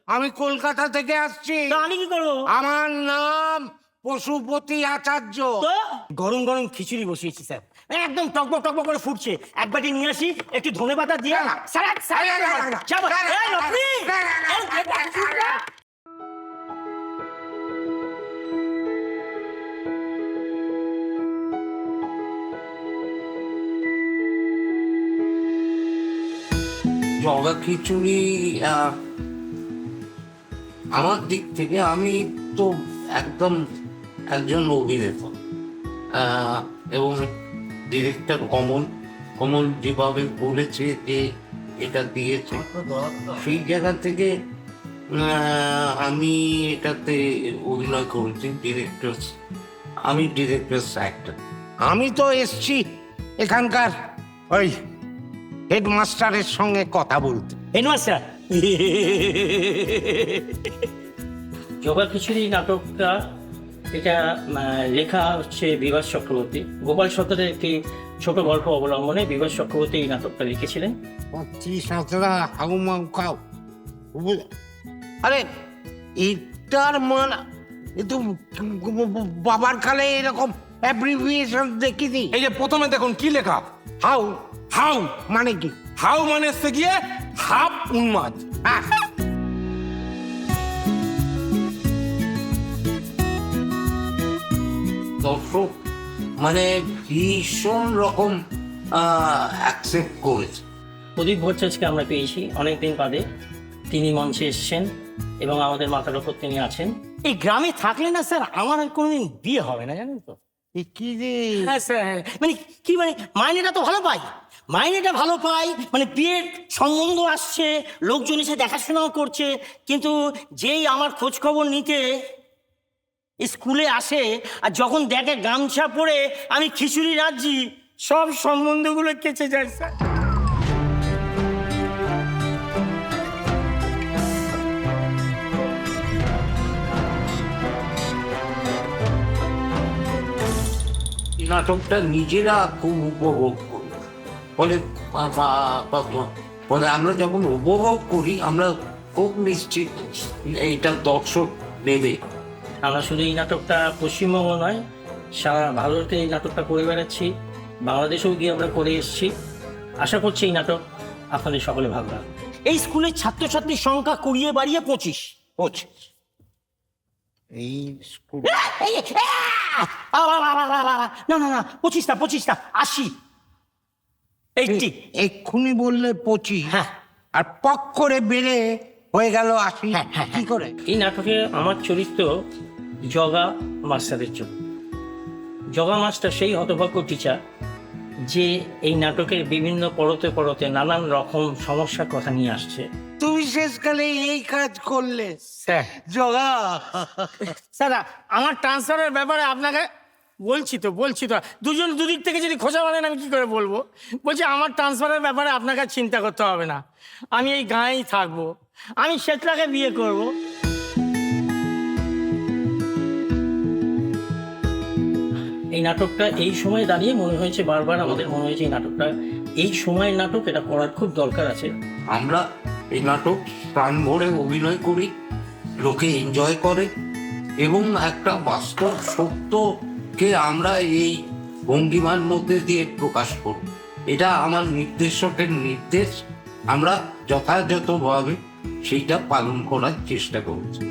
আমি কলকাতা থেকে আসছি। তা আমি কি করবো? আমার নাম পশুপতি আচার্য। তো গরম গরম খিচুড়ি বসিয়েছি স্যার, একদম টকবক টকবক করে ফুটছে। এক বাটি নিয়ে আসি, একটু ধনেপাতা দিয়ে। স্যার যাবো। এই রত্নি! জগা খিচুড়ি আমার দিক থেকে আমি তো একদম একজন অভিনেতা, এবং ডিরেক্টর কমল যেভাবে বলেছে যে এটা দিয়েছে, সেই জায়গা থেকে আমি এটাতে অভিনয় করেছি। আমি ডিরেক্টর অ্যাক্টর। আমি তো এসছি এখানকার ওই হেডমাস্টারের সঙ্গে কথা বলতে। হেডমাস্টার, জগা খিচুড়ি নাটকটা এটা লেখা হচ্ছে বিভাস চক্রবর্তী। গোপাল সত্তরের একটি ছোট গল্প অবলম্বনে বিভাস চক্রবর্তী এই নাটকটা লিখেছিলেন। আরে এটার মান এ তো বাবার কালে এরকম অ্যাব্রিভিয়েশন দেখিনি। এই যে প্রথমে দেখুন কি লেখা, হাউ হাউ। মানে কি? হাউ মানে হচ্ছে গিয়ে হাফ উন্মাদ। দর্শক মানে ভীষণ রকম অ্যাকসেপ্ট করেছে। প্রদীপ ভট্টাচার্যকে আমরা পেয়েছি অনেকদিন বাদে। তিনি মঞ্চে এসেছেন এবং আমাদের মাথার ওপর তিনি আছেন। এই গ্রামে থাকলে না স্যার আমার আর কোনোদিন বিয়ে হবে না, জানেন তো। কি রে? হ্যাঁ স্যার, মানে কি, মানে মাইনেটা তো ভালো পাই, মাইনেটা ভালো পাই, মানে বিয়ের সম্বন্ধ আসছে, লোকজন এসে দেখাশোনাও করছে, কিন্তু যেই আমার খোঁজ খবর নিতে স্কুলে আসে আর যখন দেখে গামছা পরে আমি খিচুড়ি রাঁধছি, সব সম্বন্ধগুলো কেচে যায় স্যার। নাটকটা নিজেরা খুব উপভোগ করি, ফলে ফলে আমরা যখন উপভোগ করি আমরা খুব নিশ্চিত এইটা দর্শক নেবে। আমরা শুধু এই নাটকটা পশ্চিমবঙ্গ নয়, সারা ভারতে এই নাটকটা করে বেড়াচ্ছি, বাংলাদেশেও গিয়ে আমরা করে এসেছি। আশা করছি এই নাটক আপনাদের সকলে ভালো লাগবে। এই স্কুলের ছাত্রছাত্রীর সংখ্যা 20 × 25। এই স্কুল না না না, 25 না, 80, 80। এক্ষুনি বললে 25, হ্যাঁ। আর পক করে বেড়ে হয়ে গেল 80। হ্যাঁ, কি করে? এই নাটকে আমার চরিত্র জগা মাস্টারের চরিত্র। জগা মাস্টার সেই হতভাগ্য টিচার যে এই নাটকের বিভিন্ন পরতে পরতে নানান রকম সমস্যার কথা নিয়ে আসছে। তুমি শেষকালে এই কাজ করলে স্যার, জগা। স্যার আমার ট্রান্সফারের ব্যাপারে আপনাকে বলছি তো দুজন দুদিক থেকে যদি খোঁজা মানেন আমি কি করে বলবো। বলছি আমার ট্রান্সফারের ব্যাপারে আপনাকে চিন্তা করতে হবে না, আমি এই গাঁয়েই থাকবো, আমি শ্বেতলাকে বিয়ে করব। এই নাটকটা এই সময় দাঁড়িয়ে মনে হয়েছে, বারবার আমাদের মনে হয়েছে এই নাটকটা এই সময়ের নাটক, এটা করার খুব দরকার আছে। আমরা এই নাটক প্রাণ ভরে অভিনয় করি, লোকে এনজয় করে, এবং একটা বাস্তব সত্যকে আমরা এই ভঙ্গিমার মধ্যে দিয়ে প্রকাশ করব। এটা আমার নির্দেশকের নির্দেশ, আমরা যথাযথভাবে সেইটা পালন করার চেষ্টা করছি।